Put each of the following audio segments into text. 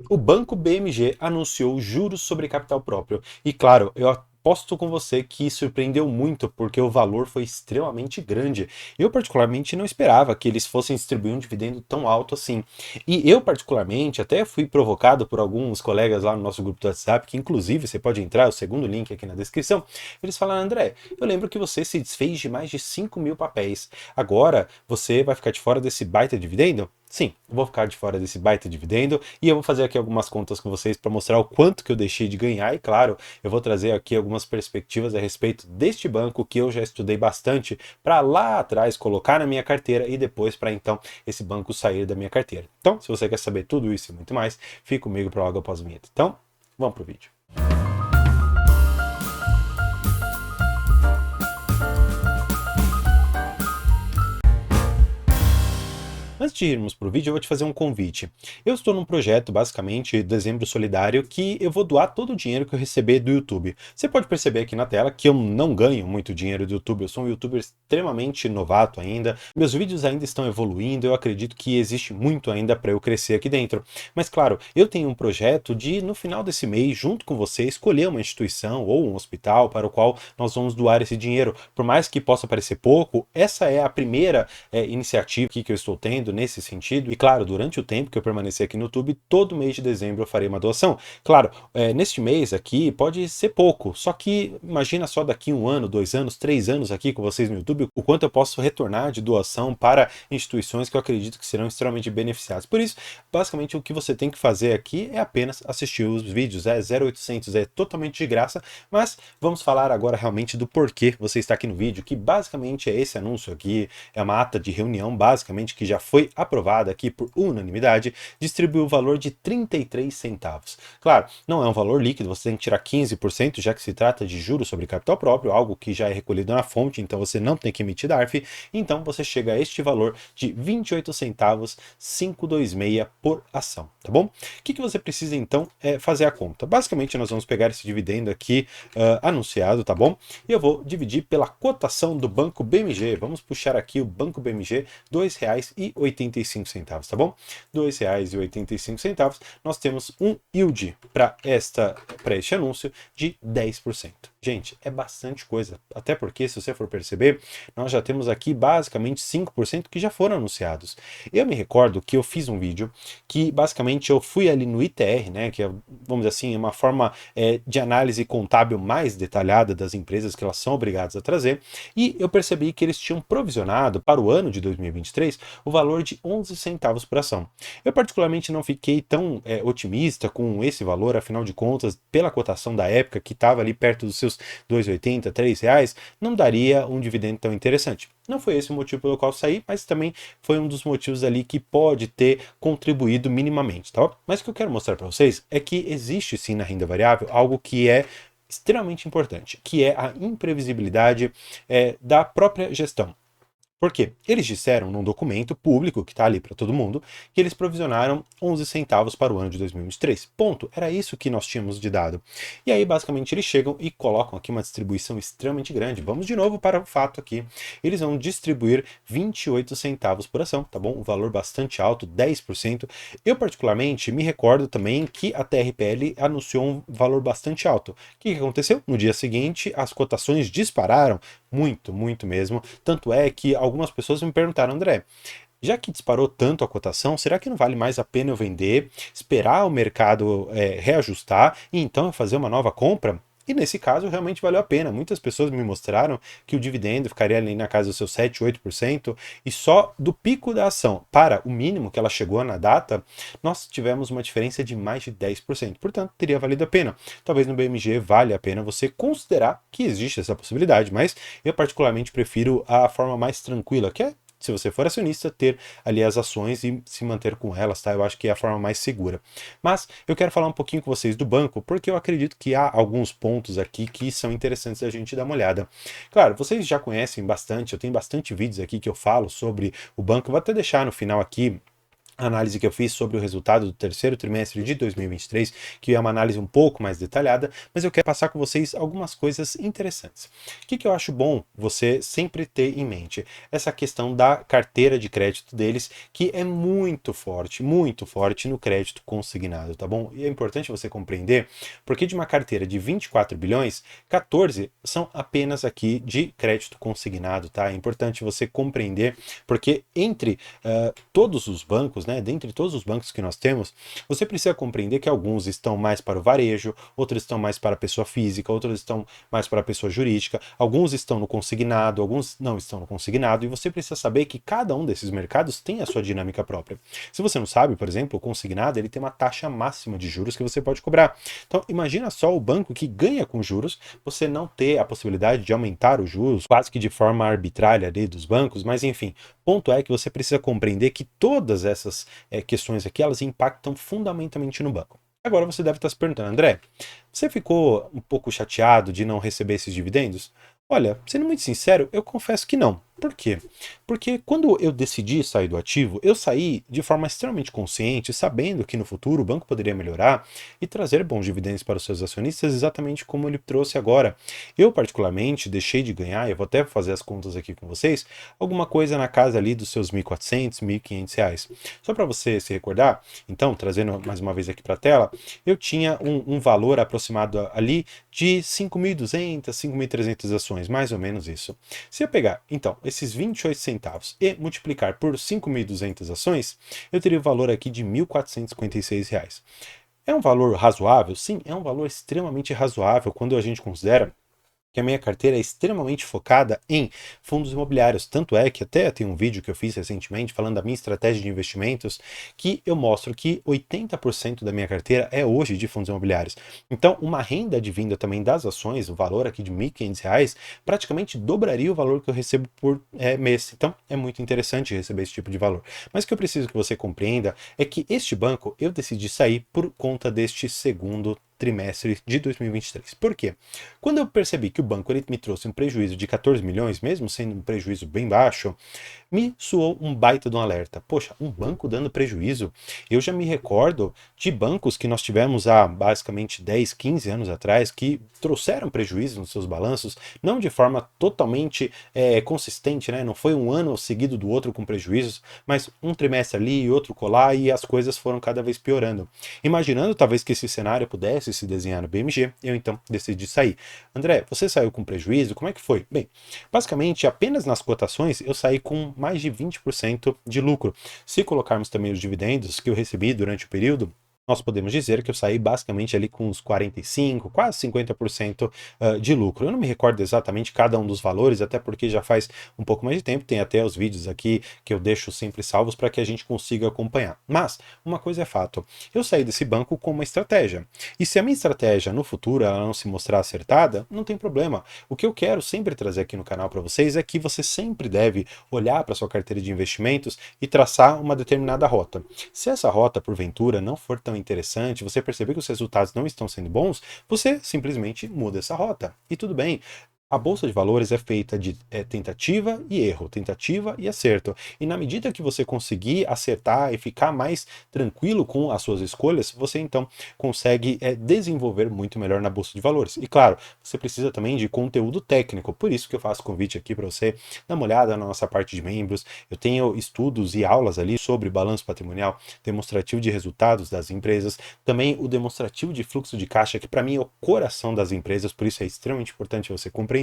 O Banco BMG anunciou juros sobre capital próprio. E claro, eu aposto com você que surpreendeu muito, porque o valor foi extremamente grande. Eu, particularmente, não esperava que eles fossem distribuir um dividendo tão alto assim. E eu, particularmente, até fui provocado por alguns colegas lá no nosso grupo do WhatsApp, que inclusive você pode entrar, o segundo link aqui na descrição. Eles falaram: André, eu lembro que você se desfez de mais de 5.000 papéis. Agora você vai ficar de fora desse baita dividendo? Sim, eu vou ficar de fora desse baita dividendo e eu vou fazer aqui algumas contas com vocês para mostrar o quanto que eu deixei de ganhar e, claro, eu vou trazer aqui algumas perspectivas a respeito deste banco que eu já estudei bastante para lá atrás colocar na minha carteira e depois para então esse banco sair da minha carteira. Então, se você quer saber tudo isso e muito mais, fique comigo para logo após a vinheta. Então, vamos pro vídeo. Antes de irmos para o vídeo, eu vou te fazer um convite. Eu estou num projeto, basicamente, Dezembro Solidário, que eu vou doar todo o dinheiro que eu receber do YouTube. Você pode perceber aqui na tela que eu não ganho muito dinheiro do YouTube, eu sou um YouTuber extremamente novato ainda, meus vídeos ainda estão evoluindo, eu acredito que existe muito ainda para eu crescer aqui dentro. Mas claro, eu tenho um projeto de, no final desse mês, junto com você, escolher uma instituição ou um hospital para o qual nós vamos doar esse dinheiro. Por mais que possa parecer pouco, essa é a primeira iniciativa que eu estou tendo nesse sentido. E claro, durante o tempo que eu permanecer aqui no YouTube, todo mês de dezembro eu farei uma doação. Claro, neste mês aqui pode ser pouco, só que imagina só daqui 1 ano, 2 anos, 3 anos aqui com vocês no YouTube, o quanto eu posso retornar de doação para instituições que eu acredito que serão extremamente beneficiadas. Por isso, basicamente o que você tem que fazer aqui é apenas assistir os vídeos, 0800, é totalmente de graça, mas vamos falar agora realmente do porquê você está aqui no vídeo, que basicamente é esse anúncio aqui, é uma ata de reunião, basicamente, que já foi aprovada aqui por unanimidade, distribuiu o valor de 33 centavos. Claro, não é um valor líquido, você tem que tirar 15%, já que se trata de juros sobre capital próprio, algo que já é recolhido na fonte, então você não tem que emitir DARF, então você chega a este valor de 28 centavos 526 por ação, tá bom? O que você precisa então é fazer a conta. Basicamente, nós vamos pegar esse dividendo aqui anunciado, tá bom? E eu vou dividir pela cotação do Banco BMG. Vamos puxar aqui o Banco BMG, R$ 2,85, tá bom? R$ 2,85. Nós temos um yield para este anúncio de 10%. Gente, é bastante coisa. Até porque, se você for perceber, nós já temos aqui basicamente 5% que já foram anunciados. Eu me recordo que eu fiz um vídeo que basicamente eu fui ali no ITR, né, que é, vamos dizer assim, uma forma de análise contábil mais detalhada das empresas que elas são obrigadas a trazer, e eu percebi que eles tinham provisionado para o ano de 2023 o valor de 11 centavos por ação. Eu particularmente não fiquei tão otimista com esse valor, afinal de contas, pela cotação da época, que estava ali perto dos seus R$ 2,80, R$ 3, não daria um dividendo tão interessante. Não foi esse o motivo pelo qual saí, mas também foi um dos motivos ali que pode ter contribuído minimamente, tá? Mas o que eu quero mostrar para vocês é que existe sim na renda variável algo que é extremamente importante, que é a imprevisibilidade da própria gestão. Por quê? Eles disseram num documento público que está ali para todo mundo que eles provisionaram 11 centavos para o ano de 2023. Ponto. Era isso que nós tínhamos de dado. E aí, basicamente, eles chegam e colocam aqui uma distribuição extremamente grande. Vamos de novo para o fato aqui. Eles vão distribuir 28 centavos por ação, tá bom? Um valor bastante alto, 10%. Eu, particularmente, me recordo também que a TRPL anunciou um valor bastante alto. O que aconteceu? No dia seguinte, as cotações dispararam muito, muito mesmo. Tanto é que algumas pessoas me perguntaram: André, já que disparou tanto a cotação, será que não vale mais a pena eu vender, esperar o mercado reajustar e então eu fazer uma nova compra? E nesse caso realmente valeu a pena. Muitas pessoas me mostraram que o dividendo ficaria ali na casa dos seus 7, 8%, e só do pico da ação para o mínimo que ela chegou na data, nós tivemos uma diferença de mais de 10%. Portanto, teria valido a pena. Talvez no BMG vale a pena você considerar que existe essa possibilidade, mas eu particularmente prefiro a forma mais tranquila, que é, se você for acionista, ter ali as ações e se manter com elas, tá? Eu acho que é a forma mais segura. Mas eu quero falar um pouquinho com vocês do banco, porque eu acredito que há alguns pontos aqui que são interessantes da gente dar uma olhada. Claro, vocês já conhecem bastante, eu tenho bastante vídeos aqui que eu falo sobre o banco, eu vou até deixar no final aqui análise que eu fiz sobre o resultado do terceiro trimestre de 2023, que é uma análise um pouco mais detalhada, mas eu quero passar com vocês algumas coisas interessantes. O que eu acho bom você sempre ter em mente? Essa questão da carteira de crédito deles, que é muito forte no crédito consignado, tá bom? E é importante você compreender, porque de uma carteira de 24 bilhões, 14 são apenas aqui de crédito consignado, tá? É importante você compreender, porque entre todos os bancos, né, dentre todos os bancos que nós temos, você precisa compreender que alguns estão mais para o varejo, outros estão mais para a pessoa física, outros estão mais para a pessoa jurídica, alguns estão no consignado, alguns não estão no consignado, e você precisa saber que cada um desses mercados tem a sua dinâmica própria. Se você não sabe, por exemplo, o consignado ele tem uma taxa máxima de juros que você pode cobrar. Então, imagina só o banco que ganha com juros, você não ter a possibilidade de aumentar os juros, quase que de forma arbitrária ali dos bancos, mas enfim, ponto é que você precisa compreender que todas essas questões aqui, elas impactam fundamentalmente no banco. Agora você deve estar se perguntando, André, você ficou um pouco chateado de não receber esses dividendos? Olha, sendo muito sincero, eu confesso que não. Por quê? Porque quando eu decidi sair do ativo, eu saí de forma extremamente consciente, sabendo que no futuro o banco poderia melhorar e trazer bons dividendos para os seus acionistas, exatamente como ele trouxe agora. Eu, particularmente, deixei de ganhar, eu vou até fazer as contas aqui com vocês, alguma coisa na casa ali dos seus R$ 1.400, R$ 1.500. Só para você se recordar, então, trazendo mais uma vez aqui para a tela, eu tinha um valor aproximado ali de 5.200, 5.300 ações, mais ou menos isso. Se eu pegar, então, esses 28 centavos e multiplicar por 5.200 ações, eu teria o valor aqui de R$ 1.456. É um valor razoável? Sim, é um valor extremamente razoável quando a gente considera que a minha carteira é extremamente focada em fundos imobiliários. Tanto é que até tem um vídeo que eu fiz recentemente falando da minha estratégia de investimentos, que eu mostro que 80% da minha carteira é hoje de fundos imobiliários. Então, uma renda advinda também das ações, o valor aqui de R$ 1.500, praticamente dobraria o valor que eu recebo por mês. Então, é muito interessante receber esse tipo de valor. Mas o que eu preciso que você compreenda é que este banco eu decidi sair por conta deste segundo trimestre de 2023. Por quê? Quando eu percebi que o banco ele me trouxe um prejuízo de 14 milhões, mesmo sendo um prejuízo bem baixo, me soou um baita de um alerta. Poxa, um banco dando prejuízo? Eu já me recordo de bancos que nós tivemos há basicamente 10, 15 anos atrás que trouxeram prejuízo nos seus balanços, não de forma totalmente consistente, né? Não foi um ano seguido do outro com prejuízos, mas um trimestre ali e outro colar e as coisas foram cada vez piorando. Imaginando talvez que esse cenário pudesse se desenhar no BMG, eu então decidi sair. André, você saiu com prejuízo? Como é que foi? Bem, basicamente apenas nas cotações eu saí com mais de 20% de lucro. Se colocarmos também os dividendos que eu recebi durante o período, nós podemos dizer que eu saí basicamente ali com uns 45, quase 50% de lucro. Eu não me recordo exatamente cada um dos valores, até porque já faz um pouco mais de tempo, tem até os vídeos aqui que eu deixo sempre salvos para que a gente consiga acompanhar. Mas, uma coisa é fato, eu saí desse banco com uma estratégia. E se a minha estratégia no futuro ela não se mostrar acertada, não tem problema. O que eu quero sempre trazer aqui no canal para vocês é que você sempre deve olhar para sua carteira de investimentos e traçar uma determinada rota. Se essa rota, porventura, não for tão interessante, você perceber que os resultados não estão sendo bons, você simplesmente muda essa rota. E tudo bem. A bolsa de valores é feita de tentativa e erro, tentativa e acerto. E na medida que você conseguir acertar e ficar mais tranquilo com as suas escolhas, você então consegue desenvolver muito melhor na bolsa de valores. E claro, você precisa também de conteúdo técnico. Por isso que eu faço convite aqui para você dar uma olhada na nossa parte de membros. Eu tenho estudos e aulas ali sobre balanço patrimonial, demonstrativo de resultados das empresas, também o demonstrativo de fluxo de caixa, que para mim é o coração das empresas, por isso é extremamente importante você compreender.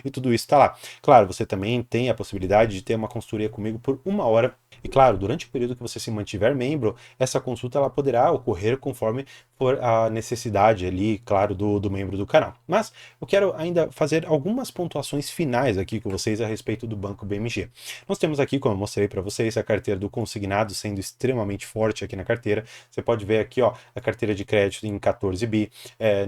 E tudo isso está lá. Claro, você também tem a possibilidade de ter uma consultoria comigo por 1 hora. E claro, durante o período que você se mantiver membro, essa consulta ela poderá ocorrer conforme for a necessidade ali, claro, do membro do canal. Mas eu quero ainda fazer algumas pontuações finais aqui com vocês a respeito do Banco BMG. Nós temos aqui, como eu mostrei para vocês, a carteira do consignado sendo extremamente forte aqui na carteira. Você pode ver aqui, ó, a carteira de crédito em 14 bi,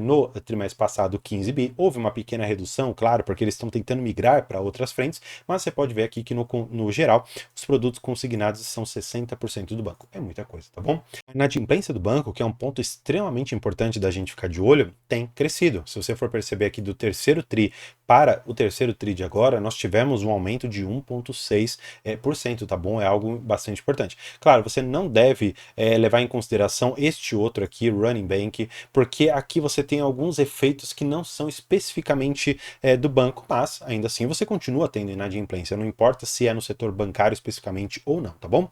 no trimestre passado 15 bi. Houve uma pequena redução, claro, porque eles estão tentando migrar para outras frentes, mas você pode ver aqui que no geral, os produtos consignados são 60% do banco. É muita coisa, tá bom? A inadimplência do banco, que é um ponto extremamente importante da gente ficar de olho, tem crescido. Se você for perceber aqui do terceiro TRI para o terceiro TRI de agora, nós tivemos um aumento de 1,6%, tá bom? É algo bastante importante. Claro, você não deve levar em consideração este outro aqui, Running Bank, porque aqui você tem alguns efeitos que não são especificamente do banco, mas ainda assim você continua tendo inadimplência, não importa se é no setor bancário especificamente ou não, tá bom?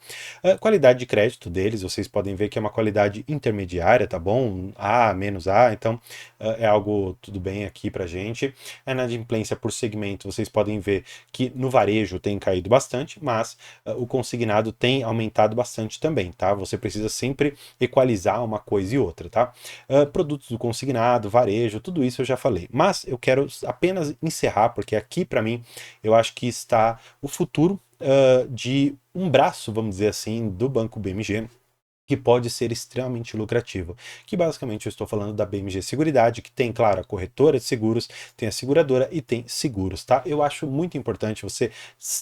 Qualidade de crédito deles, vocês podem ver que é uma qualidade intermediária, tá bom? A, menos A, então é algo tudo bem aqui pra gente. A inadimplência por segmento, vocês podem ver que no varejo tem caído bastante, mas o consignado tem aumentado bastante também, tá? Você precisa sempre equalizar uma coisa e outra, tá? Produtos do consignado, varejo, tudo isso eu já falei. Mas eu quero apenas encerrar, porque aqui para mim eu acho que está o futuro de um braço, vamos dizer assim, do Banco BMG, que pode ser extremamente lucrativo, que basicamente eu estou falando da BMG Seguridade, que tem, claro, a corretora de seguros, tem a seguradora e tem seguros, tá? Eu acho muito importante você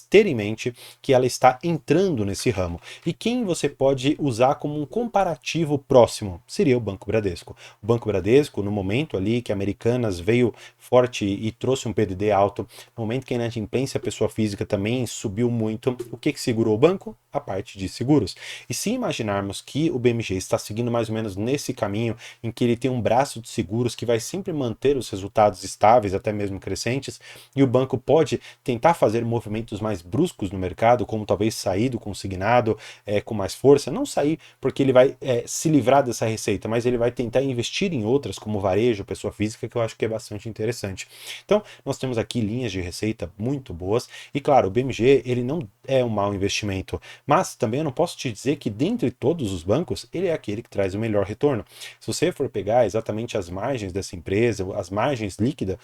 ter em mente que ela está entrando nesse ramo. E quem você pode usar como um comparativo próximo seria o Banco Bradesco. O Banco Bradesco, no momento ali que a Americanas veio forte e trouxe um PDD alto, no momento que a inadimplência pessoa física também subiu muito, o que segurou o banco? A parte de seguros. E se imaginarmos que o BMG está seguindo mais ou menos nesse caminho, em que ele tem um braço de seguros que vai sempre manter os resultados estáveis, até mesmo crescentes, e o banco pode tentar fazer movimentos mais bruscos no mercado, como talvez sair do consignado com mais força, não sair porque ele vai se livrar dessa receita, mas ele vai tentar investir em outras, como varejo, pessoa física, que eu acho que é bastante interessante. Então, nós temos aqui linhas de receita muito boas, e claro, o BMG, ele não é um mau investimento, mas também eu não posso te dizer que dentre todos os bancos, ele é aquele que traz o melhor retorno. Se você for pegar exatamente as margens dessa empresa, as margens líquidas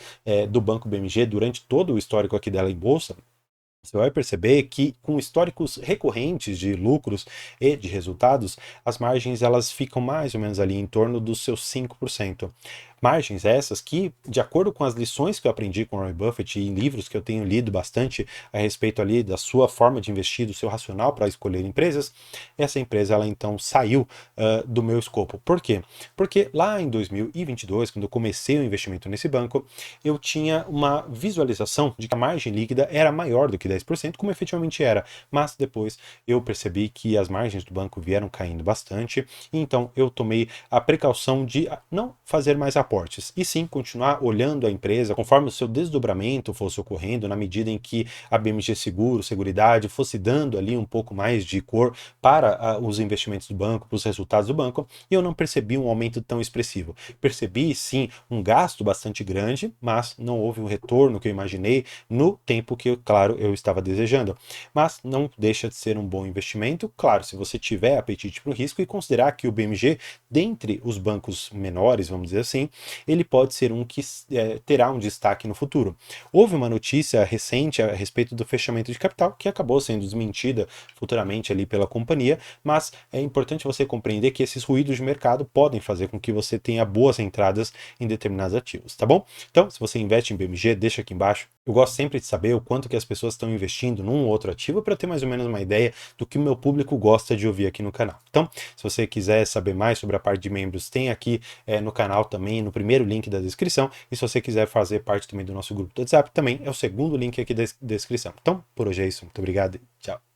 do Banco BMG durante todo o histórico aqui dela em bolsa, você vai perceber que com históricos recorrentes de lucros e de resultados, as margens elas ficam mais ou menos ali em torno dos seus 5%. Margens essas que, de acordo com as lições que eu aprendi com Warren Buffett e em livros que eu tenho lido bastante a respeito ali da sua forma de investir, do seu racional para escolher empresas, essa empresa ela então saiu do meu escopo. Por quê? Porque lá em 2022, quando eu comecei o investimento nesse banco, eu tinha uma visualização de que a margem líquida era maior do que 10%, como efetivamente era, mas depois eu percebi que as margens do banco vieram caindo bastante, e então eu tomei a precaução de não fazer mais aportes, e sim continuar olhando a empresa conforme o seu desdobramento fosse ocorrendo, na medida em que a BMG Seguro, Seguridade, fosse dando ali um pouco mais de cor para os investimentos do banco, para os resultados do banco, e eu não percebi um aumento tão expressivo. Percebi sim um gasto bastante grande, mas não houve um retorno que eu imaginei no tempo que, claro, eu estava desejando. Mas não deixa de ser um bom investimento, claro, se você tiver apetite para o risco e considerar que o BMG, dentre os bancos menores, vamos dizer assim, ele pode ser um que terá um destaque no futuro. Houve uma notícia recente a respeito do fechamento de capital, que acabou sendo desmentida futuramente ali pela companhia, mas é importante você compreender que esses ruídos de mercado podem fazer com que você tenha boas entradas em determinados ativos, tá bom? Então, se você investe em BMG, deixa aqui embaixo. Eu gosto sempre de saber o quanto que as pessoas estão investindo num ou outro ativo para ter mais ou menos uma ideia do que o meu público gosta de ouvir aqui no canal. Então, se você quiser saber mais sobre a parte de membros, tem aqui no canal também, no primeiro link da descrição. E se você quiser fazer parte também do nosso grupo do WhatsApp, também é o segundo link aqui da descrição. Então, por hoje é isso. Muito obrigado e tchau.